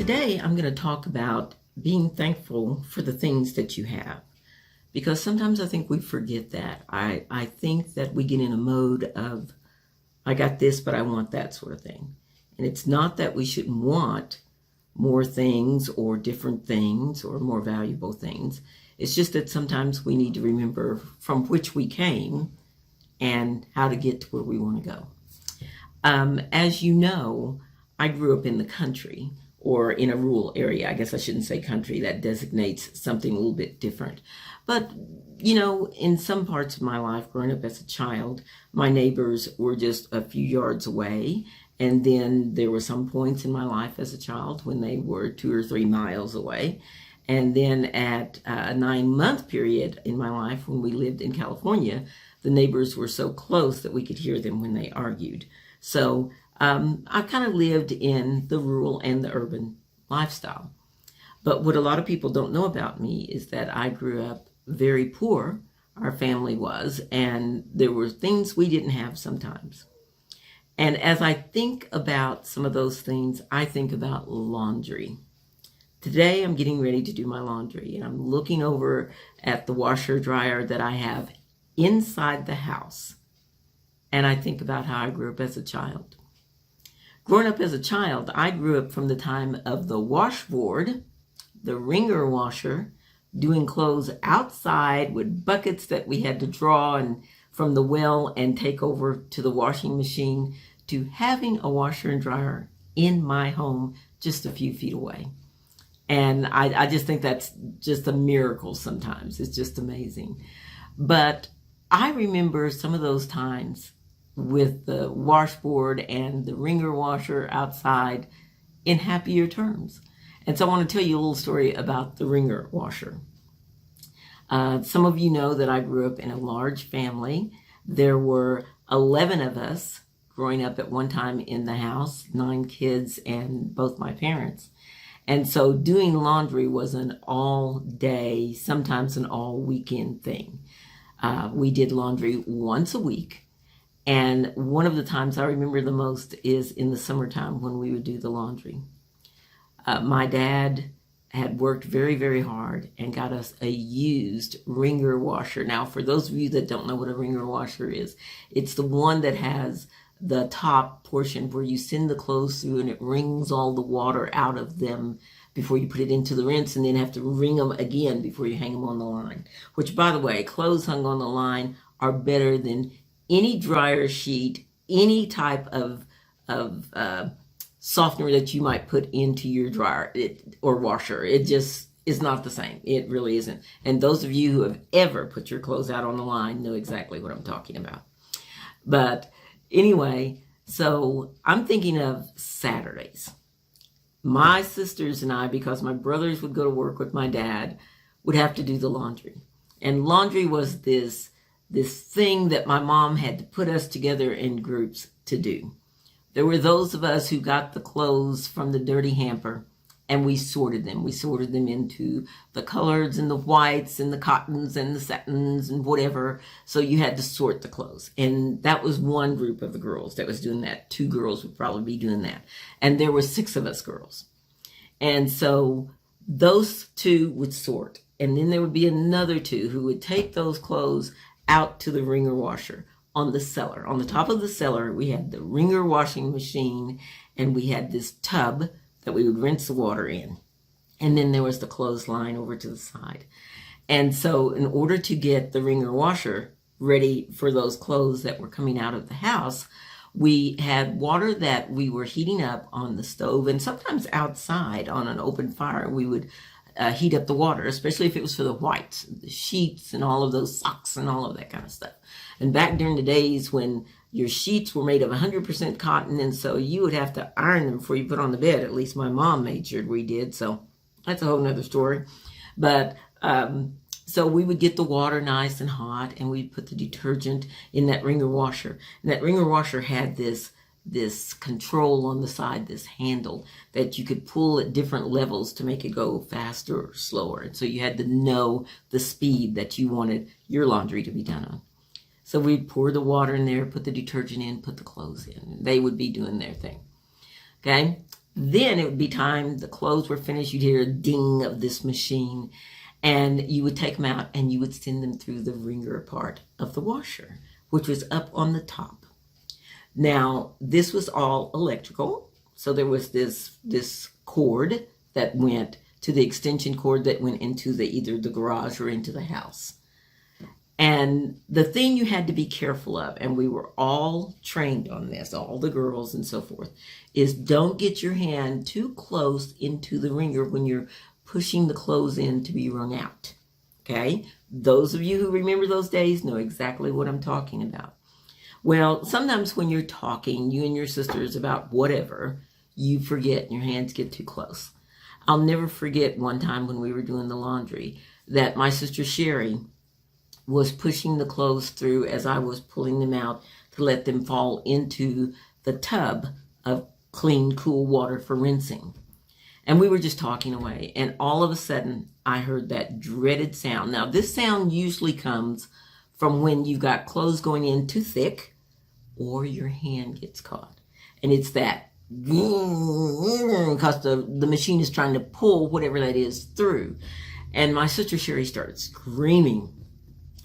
Today, I'm going to talk about being thankful for the things that you have, because sometimes I think we forget that. I think that we get in a mode of, I got this, but I want that sort of thing. And it's not that we shouldn't want more things or different things or more valuable things. It's just that sometimes we need to remember from which we came and how to get to where we want to go. As you know, I grew up in the country, or in a rural area. I guess I shouldn't say country. That designates something a little bit different. But, you know, in some parts of my life, growing up as a child, my neighbors were just a few yards away. And then there were some points in my life as a child when they were 2 or 3 miles away. And then at a 9-month period in my life when we lived in California, the neighbors were so close that we could hear them when they argued. So I kind of lived in the rural and the urban lifestyle. But what a lot of people don't know about me is that I grew up very poor, our family was, and there were things we didn't have sometimes. And as I think about some of those things, I think about laundry. Today I'm getting ready to do my laundry, and I'm looking over at the washer dryer that I have inside the house. And I think about how I grew up as a child. Growing up as a child, I grew up from the time of the washboard, the wringer washer, doing clothes outside with buckets that we had to draw and from the well and take over to the washing machine, to having a washer and dryer in my home just a few feet away. And I just think that's just a miracle sometimes. It's just amazing. But I remember some of those times with the washboard and the wringer washer outside in happier terms. And so I want to tell you a little story about the wringer washer. Some of you know that I grew up in a large family. There were 11 of us growing up at one time in the house, 9 kids and both my parents. And so doing laundry was an all day, sometimes an all weekend thing. We did laundry once a week. And one of the times I remember the most is in the summertime when we would do the laundry. My dad had worked very, very hard and got us a used wringer washer. Now, for those of you that don't know what a wringer washer is, it's the one that has the top portion where you send the clothes through and it wrings all the water out of them before you put it into the rinse, and then have to wring them again before you hang them on the line. Which, by the way, clothes hung on the line are better than any dryer sheet, any type of softener that you might put into your dryer or washer. It just is not the same. It really isn't. And those of you who have ever put your clothes out on the line know exactly what I'm talking about. But anyway, so I'm thinking of Saturdays. My sisters and I, because my brothers would go to work with my dad, would have to do the laundry. And laundry was this thing that my mom had to put us together in groups to do. There were those of us who got the clothes from the dirty hamper and we sorted them. We sorted them into the colors and the whites and the cottons and the satins and whatever. So you had to sort the clothes. And that was one group of the girls that was doing that. 2 girls would probably be doing that. And there were 6 of us girls. And so those 2 would sort. And then there would be another 2 who would take those clothes out to the wringer washer on the cellar. On the top of the cellar, we had the wringer washing machine, and we had this tub that we would rinse the water in. And then there was the clothesline over to the side. And so in order to get the wringer washer ready for those clothes that were coming out of the house, we had water that we were heating up on the stove, and sometimes outside on an open fire, we would heat up the water, especially if it was for the whites, the sheets and all of those socks and all of that kind of stuff. And back during the days when your sheets were made of 100% cotton, and so you would have to iron them before you put on the bed. At least my mom made sure we did, so that's a whole nother story. But so we would get the water nice and hot, and we'd put the detergent in that wringer washer. And that wringer washer had this control on the side, this handle that you could pull at different levels to make it go faster or slower. And so you had to know the speed that you wanted your laundry to be done on. So we'd pour the water in there, put the detergent in, put the clothes in. They would be doing their thing. Okay? Then it would be time, the clothes were finished, you'd hear a ding of this machine, and you would take them out and you would send them through the wringer part of the washer, which was up on the top. Now, this was all electrical, so there was this cord that went to the extension cord that went into either the garage or into the house. And the thing you had to be careful of, and we were all trained on this, all the girls and so forth, is don't get your hand too close into the wringer when you're pushing the clothes in to be wrung out. Okay? Those of you who remember those days know exactly what I'm talking about. Well, sometimes when you're talking, you and your sisters, about whatever, you forget and your hands get too close. I'll never forget one time when we were doing the laundry that my sister Sherry was pushing the clothes through as I was pulling them out to let them fall into the tub of clean, cool water for rinsing. And we were just talking away, and all of a sudden I heard that dreaded sound. Now, this sound usually comes from when you've got clothes going in too thick or your hand gets caught. And it's that because the machine is trying to pull whatever that is through. And my sister Sherry started screaming.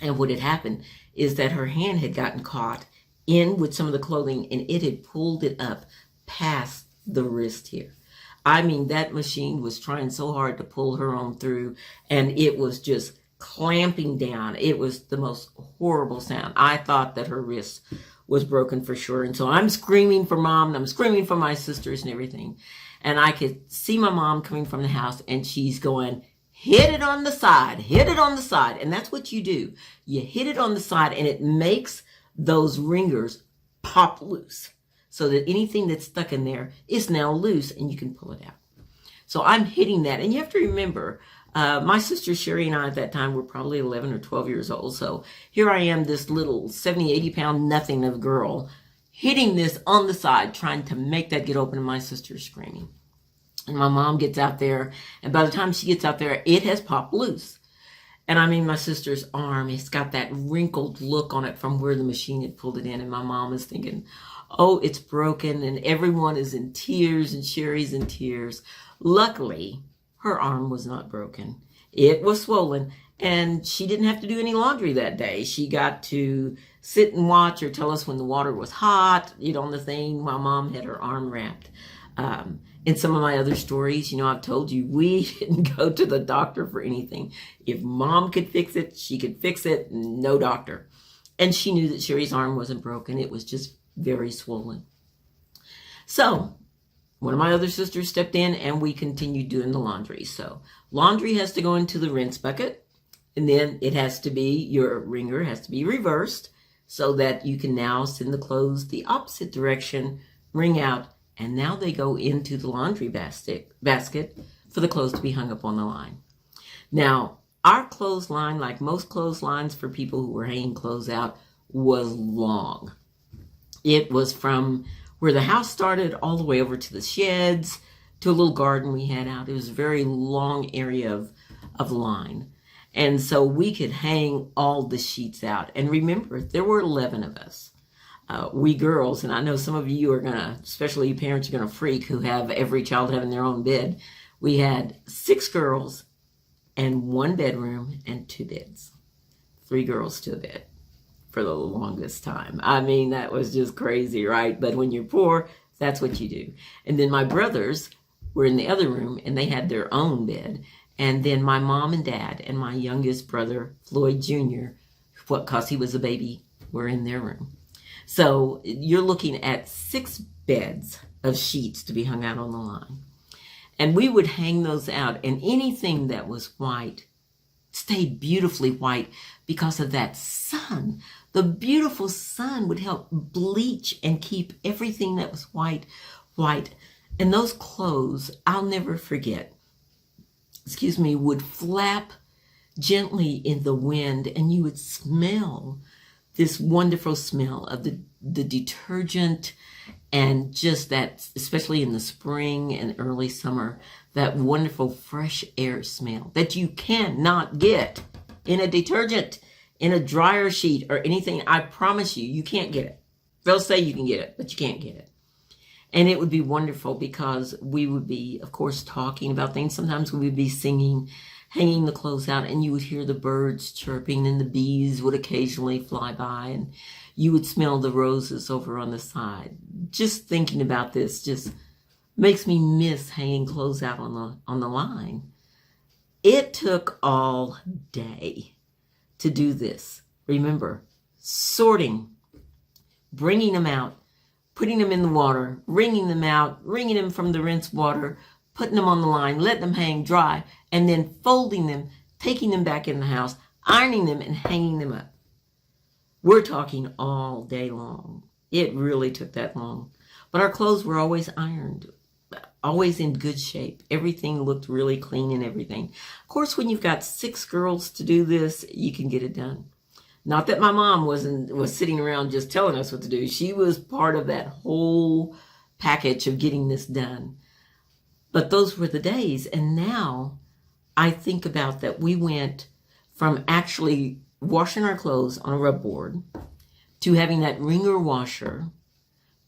And what had happened is that her hand had gotten caught in with some of the clothing and it had pulled it up past the wrist here. I mean, that machine was trying so hard to pull her on through, and it was just clamping down. It was the most horrible sound. I thought that her wrist was broken for sure. And so I'm screaming for Mom, and I'm screaming for my sisters and everything. And I could see my mom coming from the house, and she's going, hit it on the side, hit it on the side. And that's what you do. You hit it on the side, and it makes those ringers pop loose so that anything that's stuck in there is now loose and you can pull it out. So I'm hitting that. And you have to remember, my sister Sherry and I at that time were probably 11 or 12 years old. So here I am, this little 70, 80 pound nothing of a girl, hitting this on the side, trying to make that get open, and my sister's screaming. And my mom gets out there, and by the time she gets out there, it has popped loose. And I mean, my sister's arm, it's got that wrinkled look on it from where the machine had pulled it in. And my mom is thinking, oh, it's broken. And everyone is in tears, and Sherry's in tears. Luckily, her arm was not broken. It was swollen, and she didn't have to do any laundry that day. She got to sit and watch or tell us when the water was hot, on the thing while Mom had her arm wrapped. In some of my other stories, I've told you we didn't go to the doctor for anything. If Mom could fix it, she could fix it. No doctor. And she knew that Sherry's arm wasn't broken. It was just very swollen. So one of my other sisters stepped in, and we continued doing the laundry. So laundry has to go into the rinse bucket, and then it has to be, your wringer has to be reversed so that you can now send the clothes the opposite direction, wring out, and now they go into the laundry basket for the clothes to be hung up on the line. Now, our clothesline, like most clotheslines for people who were hanging clothes out, was long. It was from where the house started all the way over to the sheds, to a little garden we had out. It was a very long area of line. And so we could hang all the sheets out. And remember, there were 11 of us. We girls, and I know some of you are going to, especially you parents, are going to freak who have every child having their own bed. We had 6 girls and 1 bedroom and 2 beds. 3 girls to a bed for the longest time. I mean, that was just crazy, right? But when you're poor, that's what you do. And then my brothers were in the other room, and they had their own bed. And then my mom and dad and my youngest brother, Floyd Jr., because he was a baby, were in their room. So you're looking at 6 beds of sheets to be hung out on the line. And we would hang those out, and anything that was white stayed beautifully white because of that sun. The beautiful sun would help bleach and keep everything that was white, white. And those clothes, I'll never forget, would flap gently in the wind, and you would smell this wonderful smell of the detergent, and just that, especially in the spring and early summer, that wonderful fresh air smell that you cannot get in a detergent, in a dryer sheet, or anything. I promise you, you can't get it. They'll say you can get it, but you can't get it. And it would be wonderful because we would be, of course, talking about things. Sometimes we would be singing, hanging the clothes out, and you would hear the birds chirping and the bees would occasionally fly by, and you would smell the roses over on the side. Just thinking about this just makes me miss hanging clothes out on the line. It took all day to do this. Remember, sorting, bringing them out, putting them in the water, wringing them out, wringing them from the rinse water, putting them on the line, letting them hang dry, and then folding them, taking them back in the house, ironing them, and hanging them up. We're talking all day long. It really took that long. But our clothes were always ironed, always in good shape. Everything looked really clean and everything. Of course, when you've got 6 girls to do this, you can get it done. Not that my mom was sitting around just telling us what to do. She was part of that whole package of getting this done. But those were the days. And now I think about that we went from actually washing our clothes on a rub board to having that wringer washer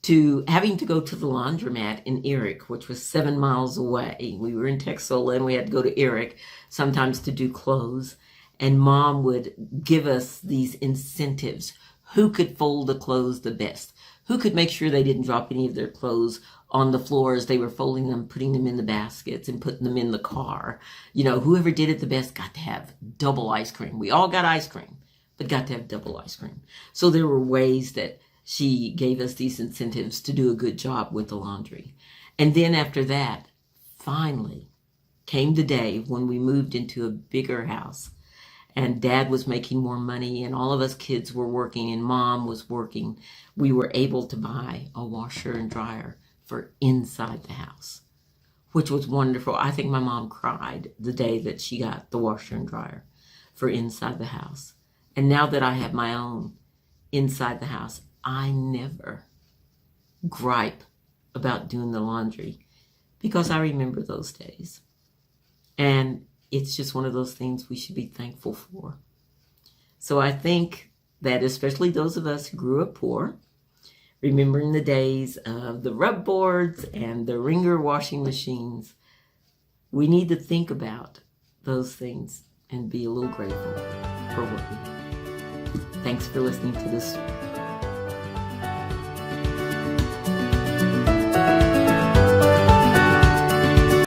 to having to go to the laundromat in Eric, which was 7 miles away. We were in Texola and we had to go to Eric sometimes to do clothes. And Mom would give us these incentives. Who could fold the clothes the best? Who could make sure they didn't drop any of their clothes on the floor as they were folding them, putting them in the baskets and putting them in the car? You know, whoever did it the best got to have double ice cream. We all got ice cream, but got to have double ice cream. So there were ways that she gave us these incentives to do a good job with the laundry. And then after that, finally came the day when we moved into a bigger house. And Dad was making more money and all of us kids were working and Mom was working. We were able to buy a washer and dryer for inside the house, which was wonderful. I think my mom cried the day that she got the washer and dryer for inside the house. And now that I have my own inside the house, I never gripe about doing the laundry because I remember those days. And it's just one of those things we should be thankful for. So I think that especially those of us who grew up poor, remembering the days of the rub boards and the wringer washing machines, we need to think about those things and be a little grateful for what we have. Thanks for listening to this